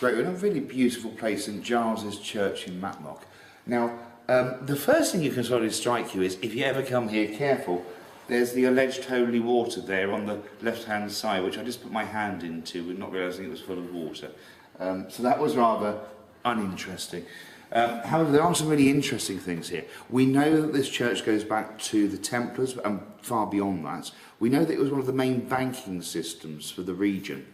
Gregory, in a really beautiful place, St Giles's Church in Matlock. Now, the first thing you can sort of strike you is, if you ever come here, careful, there's the alleged holy water there on the left-hand side, which I just put my hand into, not realising it was full of water. So that was rather uninteresting. However, there are some really interesting things here. We know that this church goes back to the Templars and far beyond that. We know that it was one of the main banking systems for the region.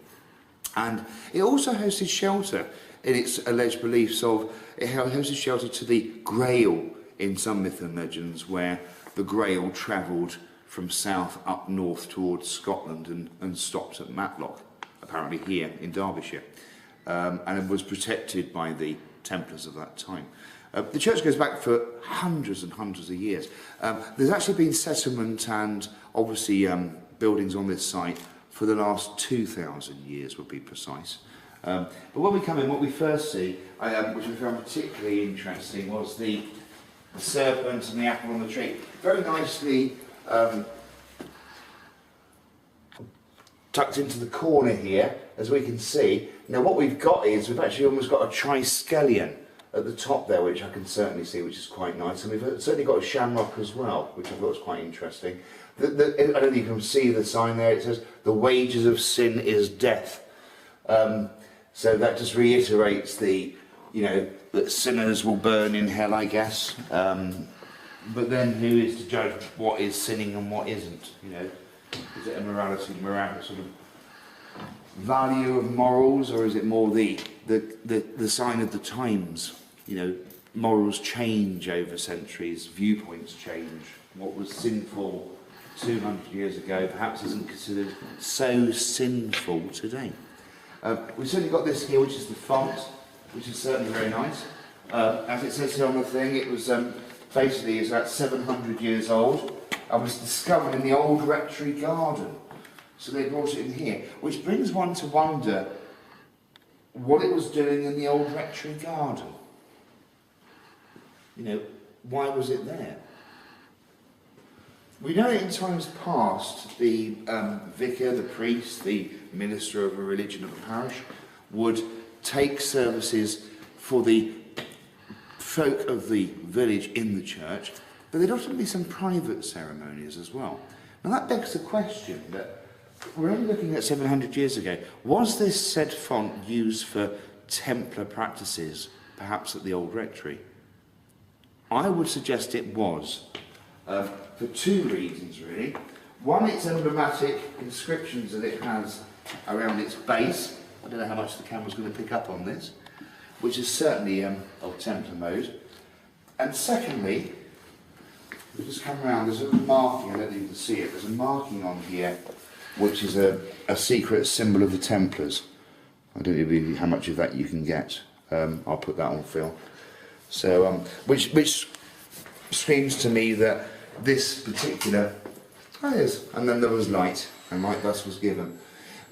And it also hosted shelter in its alleged beliefs of, it hosted shelter to the Grail in some myth and legends, where the Grail travelled from south up north towards Scotland and stopped at Matlock, apparently here in Derbyshire, and it was protected by the Templars of that time. The church goes back for hundreds and hundreds of years. There's actually been settlement and obviously buildings on this site for the last 2,000 years, would be precise. But when we come in, what we first see, which we found particularly interesting, was the serpent and the apple on the tree. Very nicely tucked into the corner here, as we can see. Now what we've got is, we've actually almost got a triskelion at the top there, which I can certainly see, which is quite nice. And we've certainly got a shamrock as well, which I thought was quite interesting. I don't know if you can see the sign there, it says, the wages of sin is death. So that just reiterates the, that sinners will burn in hell, I guess. But then who is to judge what is sinning and what isn't? Is it a morality sort of value of morals, or is it more the sign of the times? Morals change over centuries, viewpoints change. What was sinful 200 years ago perhaps isn't considered so sinful today. We've certainly got this here, which is the font, which is certainly very nice. As it says here on the thing, it was basically is about 700 years old and was discovered in the old rectory garden. So they brought it in here, which brings one to wonder what it was doing in the old rectory garden. Why was it there? We know that in times past, the vicar, the priest, the minister of a religion of a parish would take services for the folk of the village in the church, but there'd often be some private ceremonies as well. Now that begs the question that we're only looking at 700 years ago. Was this said font used for Templar practices, perhaps at the old rectory? I would suggest it was. For two reasons, really. One, its emblematic inscriptions that it has around its base. I don't know how much the camera's going to pick up on this, which is certainly of Templar mode. And secondly, we'll just come around, there's a marking, I don't think you can see it, there's a marking on here, which is a secret symbol of the Templars. I don't know how much of that you can get. I'll put that on film. So, which screams to me that this particular, and then there was light, and light thus was given.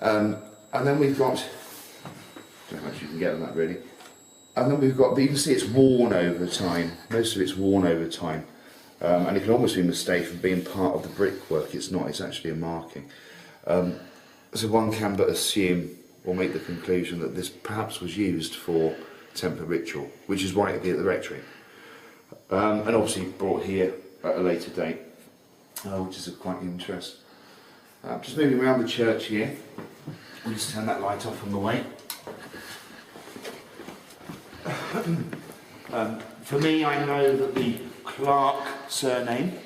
And then we've got, I don't know how much you can get on that really, and then we've got, but you can see it's worn over time, most of it's worn over time, and it can almost be mistaken for being part of the brickwork. It's not, it's actually a marking. So one can but assume, or make the conclusion, that this perhaps was used for Templar ritual, which is why it'd be at the rectory. And obviously brought here at a later date, which is of quite interest. Just moving around the church here, we'll just turn that light off on the way. For me, I know that the Clark surname,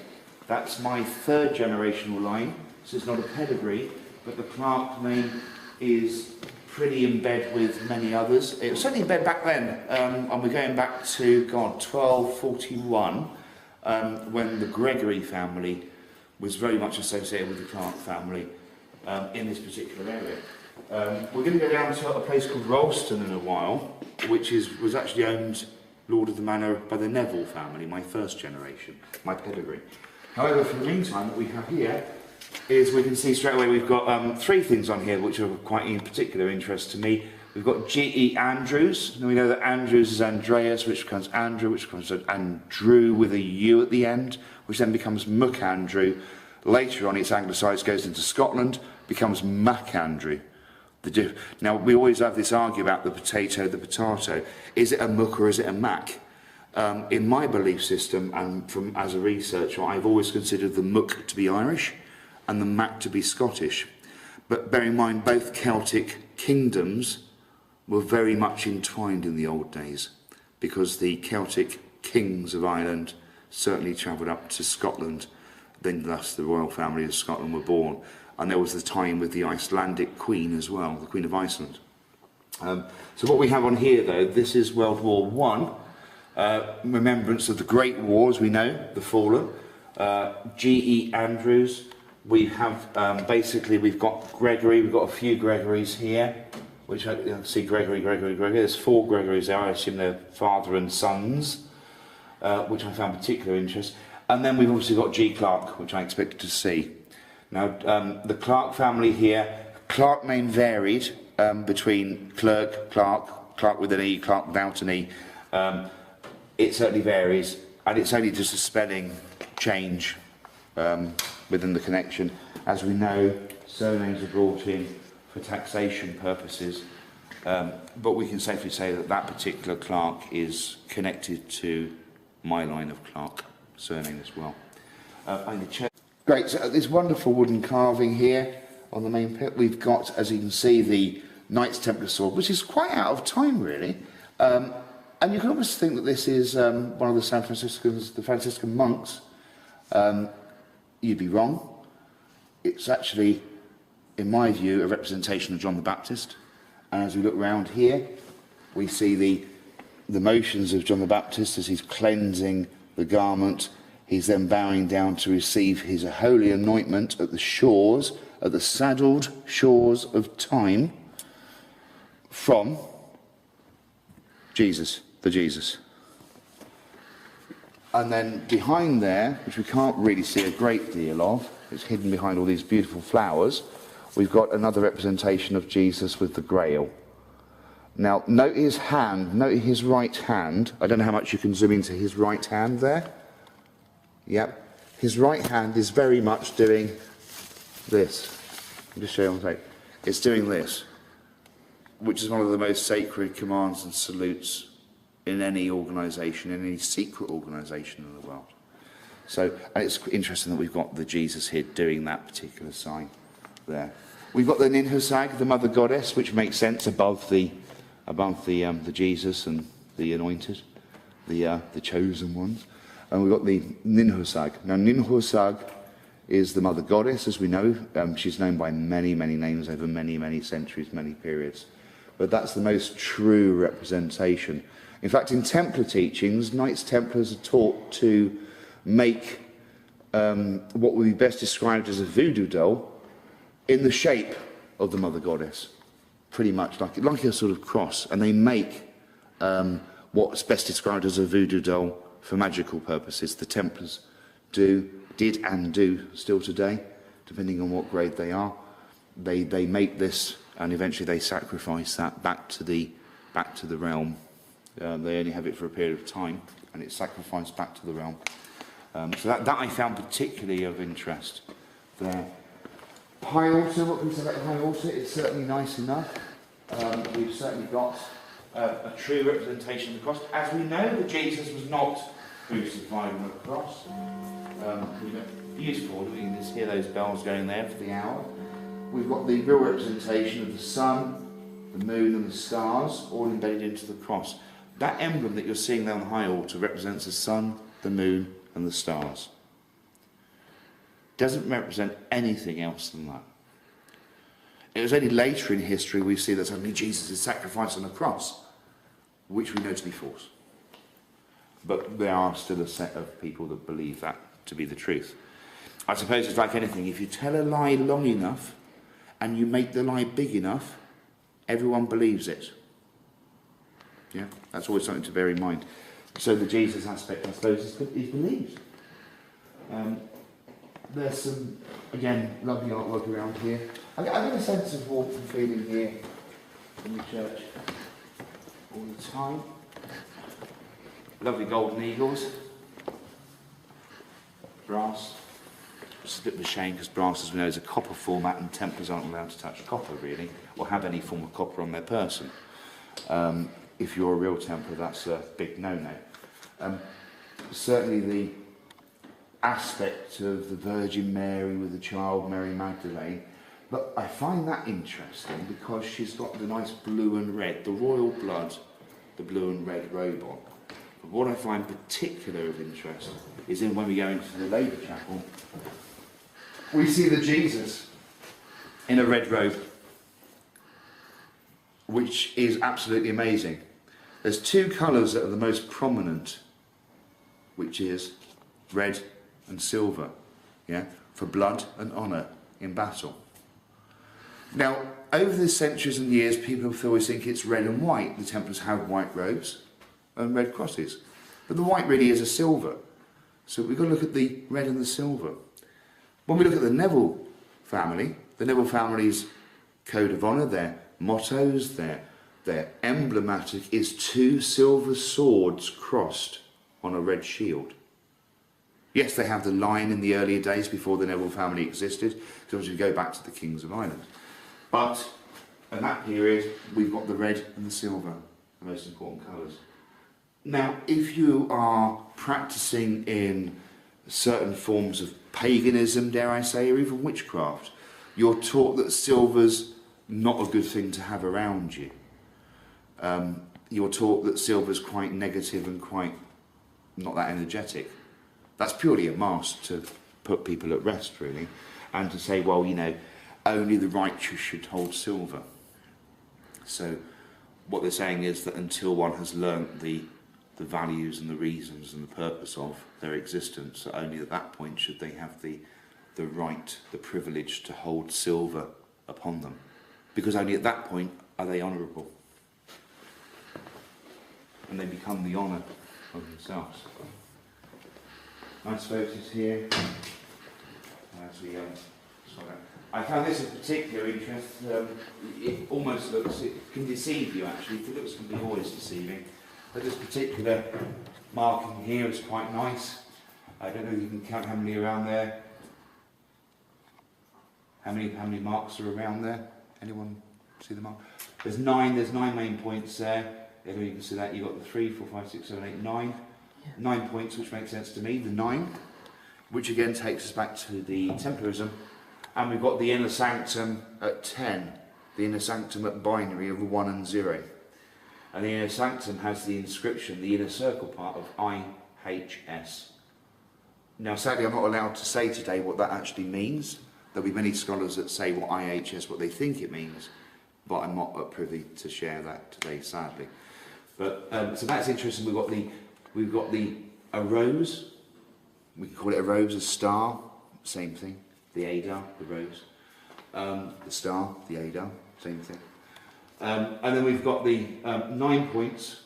that's my third generational line, so it's not a pedigree, but the Clark name is pretty in bed with many others. It was certainly in bed back then, and we're going back to, 1241, when the Gregory family was very much associated with the Clark family in this particular area. We're going to go down to a place called Ralston in a while, which was actually owned, Lord of the Manor, by the Neville family, my first generation, my pedigree. However, for the meantime, what we have here is we can see straight away we've got three things on here which are quite in particular interest to me. We've got G.E. Andrews, and we know that Andrews is Andreas, which becomes Andrew, which becomes Andrew with a U at the end, which then becomes MacAndrew. Later on, its anglicised, goes into Scotland, becomes MacAndrew. Now, we always have this argument about the potato. Is it a muck or is it a mac? In my belief system, and as a researcher, I've always considered the muck to be Irish and the mac to be Scottish. But bear in mind, both Celtic kingdoms were very much entwined in the old days, because the Celtic kings of Ireland certainly travelled up to Scotland, then thus the royal family of Scotland were born. And there was the time with the Icelandic queen as well, the Queen of Iceland. So what we have on here, though, this is World War I, remembrance of the Great War, as we know, the fallen. G.E. Andrews. We have, basically, we've got Gregory, we've got a few Gregorys here, which I see Gregory. There's 4 Gregorys there, I assume they're father and sons, which I found particular interest. And then we've obviously got G. Clark, which I expected to see. Now, the Clark family here, Clark name varied between Clark with an E, Clark without an E. It certainly varies, and it's only just a spelling change within the connection. As we know, surnames are brought in for taxation purposes, but we can safely say that that particular Clark is connected to my line of Clark surname as well. Great, so this wonderful wooden carving here on the main pit. We've got, as you can see, the Knights Templar sword, which is quite out of time, really. And you can almost think that this is one of the the Franciscan monks. You'd be wrong. It's actually, in my view, a representation of John the Baptist. And as we look round here, we see the motions of John the Baptist as he's cleansing the garment. He's then bowing down to receive his holy anointment at the saddled shores of time from Jesus, the Jesus. And then behind there, which we can't really see a great deal of, it's hidden behind all these beautiful flowers, we've got another representation of Jesus with the Grail. Now, note his hand, note his right hand. I don't know how much you can zoom into his right hand there. Yep. His right hand is very much doing this. I'll just show you on tape. It's doing this, which is one of the most sacred commands and salutes in any organisation, in any secret organisation in the world. So, and it's interesting that we've got the Jesus here doing that particular sign there. We've got the Ninhursag, the mother goddess, which makes sense above the Jesus and the anointed, the chosen ones. And we've got the Ninhursag. Now, Ninhursag is the mother goddess, as we know. She's known by many, many names over many, many centuries, many periods. But that's the most true representation. In fact, in Templar teachings, Knights Templars are taught to make what would be best described as a voodoo doll in the shape of the mother goddess, pretty much like a sort of cross. And they make what's best described as a voodoo doll for magical purposes. The Templars did and do still today, depending on what grade they are. They make this, and eventually they sacrifice that back to the realm. They only have it for a period of time, and it's sacrificed back to the realm. So that I found particularly of interest there. High altar, what can we say about the high altar? It's certainly nice enough. We've certainly got a true representation of the cross. As we know, that Jesus was not crucified on a cross. Beautiful, you can just hear those bells going there for the hour. We've got the real representation of the sun, the moon and the stars, all embedded into the cross. That emblem that you're seeing there on the high altar represents the sun, the moon and the stars. Doesn't represent anything else than that. It was only later in history we see that suddenly Jesus is sacrificed on a cross, which we know to be false. But there are still a set of people that believe that to be the truth. I suppose it's like anything. If you tell a lie long enough and you make the lie big enough, everyone believes it. Yeah, that's always something to bear in mind. So the Jesus aspect, I suppose, is believed. There's some, again, lovely artwork around here. I get a sense of warmth and feeling here in the church all the time. Lovely golden eagles. Brass. It's a bit of a shame because brass, as we know, is a copper format, and Templars aren't allowed to touch copper really, or have any form of copper on their person. If you're a real Templar, that's a big no-no. Certainly the aspect of the Virgin Mary with the child Mary Magdalene, but I find that interesting because she's got the nice blue and red, the royal blood, the blue and red robe on. But what I find particular of interest is in when we go into the Labour Chapel, we see the Jesus in a red robe, which is absolutely amazing. There's two colours that are the most prominent, which is red and silver, yeah, for blood and honour in battle. Now, over the centuries and years, people always think it's red and white. The Templars have white robes and red crosses, but the white really is a silver. So we've got to look at the red and the silver. When we look at the Neville family's code of honour, their mottos, their emblematic is two silver swords crossed on a red shield. Yes, they have the line in the earlier days before the Neville family existed, because we go back to the Kings of Ireland. But in that period, we've got the red and the silver, the most important colours. Now, if you are practising in certain forms of paganism, dare I say, or even witchcraft, you're taught that silver's not a good thing to have around you. You're taught that silver's quite negative and quite not that energetic. That's purely a mask to put people at rest, really, and to say, well, you know, only the righteous should hold silver. So what they're saying is that until one has learnt the values and the reasons and the purpose of their existence, only at that point should they have the right, the privilege to hold silver upon them. Because only at that point are they honourable. And they become the honour of themselves. Nice photos here. As we I found this of particular interest. It almost looks, it can deceive you actually. If it looks, can be always deceiving. But this particular marking here is quite nice. I don't know if you can count how many are around there. How many marks are around there? Anyone see the mark? There's nine main points there. I don't know if you can see that. You've got the 3, 4, 5, 6, 7, 8, 9. Yeah. 9 points, which makes sense to me. The 9, which again takes us back to the Templarism. And we've got the inner sanctum at 10. The inner sanctum at binary of 1 and 0. And the inner sanctum has the inscription, the inner circle part of IHS. Now sadly I'm not allowed to say today what that actually means. There'll be many scholars that say what IHS, what they think it means, but I'm not privy to share that today, sadly. But so that's interesting. We've got a rose. We can call it a rose, a star, same thing. The Adar, the rose. The star, the Adar, same thing. And then we've got the 9 points.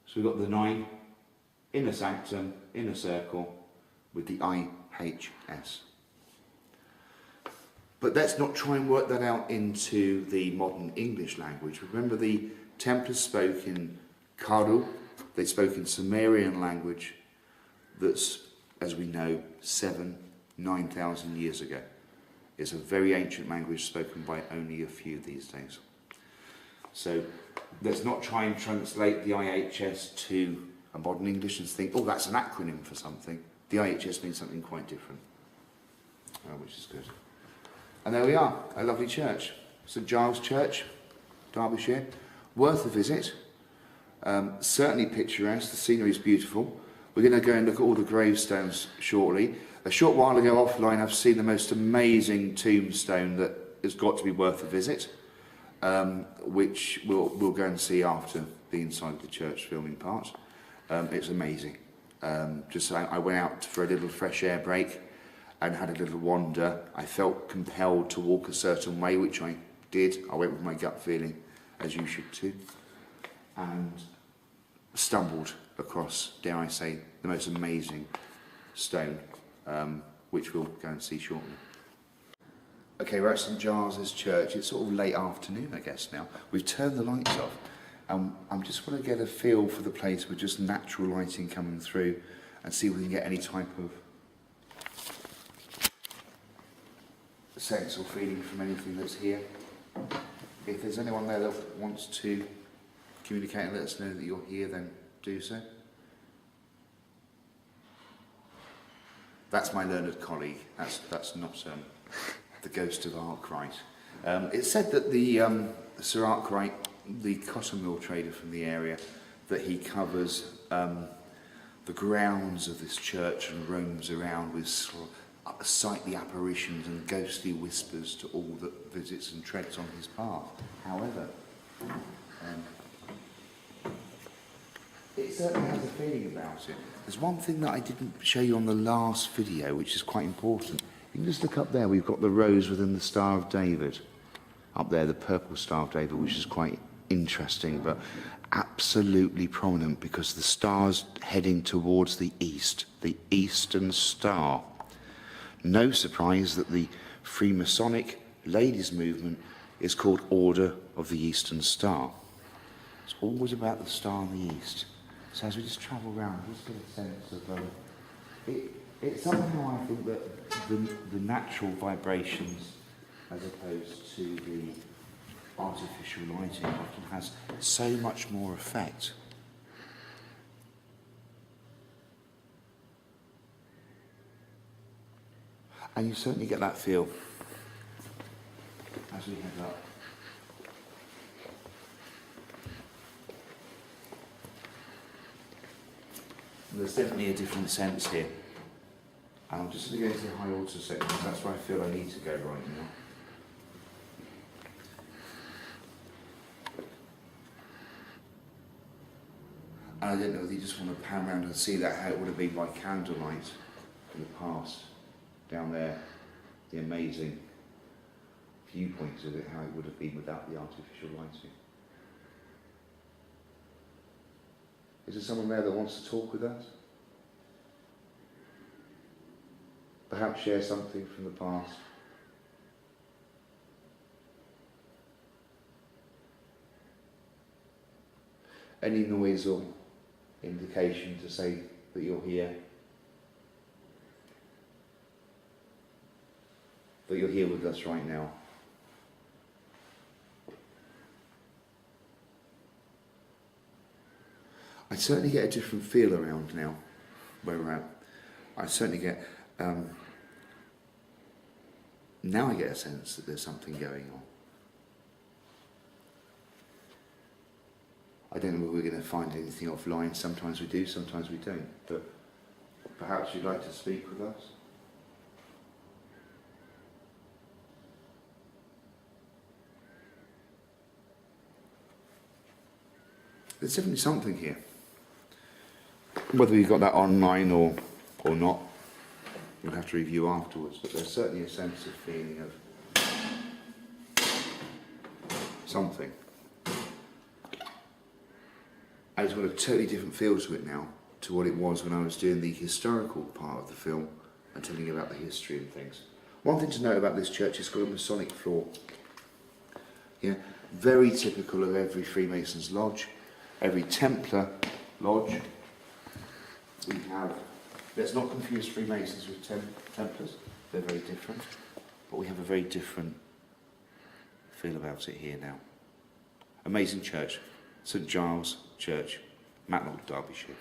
So we've got the 9, inner sanctum, inner circle, with the IHS. But let's not try and work that out into the modern English language. Remember, the Templars spoke in Kadu, they spoke in Sumerian language that's, as we know, 9,000 years ago. It's a very ancient language spoken by only a few these days. So let's not try and translate the IHS to a modern English and think, oh, that's an acronym for something. The IHS means something quite different, which is good. And there we are, a lovely church. St Giles Church, Derbyshire. Worth a visit. Certainly picturesque, the scenery is beautiful. We're going to go and look at all the gravestones shortly. A short while ago offline I've seen the most amazing tombstone that has got to be worth a visit, which we'll go and see after the inside of the church filming part. It's amazing. I went out for a little fresh air break and had a little wander. I felt compelled to walk a certain way, which I did. I went with my gut feeling, as you should too, and stumbled across, dare I say, the most amazing stone, which we'll go and see shortly. Okay, we're at St Giles' Church. It's sort of late afternoon, I guess, now. We've turned the lights off. I just want to get a feel for the place with just natural lighting coming through and see if we can get any type of sense or feeling from anything that's here. If there's anyone there that wants to communicate and let us know that you're here, then do so. That's my learned colleague. That's not the ghost of Arkwright. It's said that the Sir Arkwright, the cotton mill trader from the area, that he covers the grounds of this church and roams around with sightly apparitions and ghostly whispers to all that visits and treads on his path. However, it certainly has a feeling about it. There's one thing that I didn't show you on the last video, which is quite important. You can just look up there, we've got the rose within the Star of David. Up there, the purple Star of David, which is quite interesting, but absolutely prominent because the star's heading towards the east, the Eastern Star. No surprise that the Freemasonic ladies' movement is called Order of the Eastern Star. It's always about the star in the east. So as we just travel around, just get a sense of it's somehow I think that the natural vibrations, as opposed to the artificial lighting, often has so much more effect. And you certainly get that feel as we head up. There's definitely a different sense here. And I'm just going to go into the high altar section because that's where I feel I need to go right now. And I don't know whether you just want to pan around and see that, how it would have been by candlelight in the past. Down there, the amazing viewpoints of it, how it would have been without the artificial lighting. Is there someone there that wants to talk with us? Perhaps share something from the past. Any noise or indication to say that you're here? That you're here with us right now? I certainly get a different feel around now, where we're at. I certainly get, now I get a sense that there's something going on. I don't know whether we're going to find anything offline. Sometimes we do, sometimes we don't. But perhaps you'd like to speak with us? There's definitely something here. Whether you've got that online or not, you'll have to review afterwards, but there's certainly a sense of feeling of something. And it's got a totally different feel to it now to what it was when I was doing the historical part of the film and telling you about the history and things. One thing to note about this church, it's got a Masonic floor. Yeah, very typical of every Freemason's lodge, every Templar lodge. We have, let's not confuse Freemasons with Templars, they're very different, but we have a very different feel about it here now. Amazing church, St Giles Church, Matlock, Derbyshire.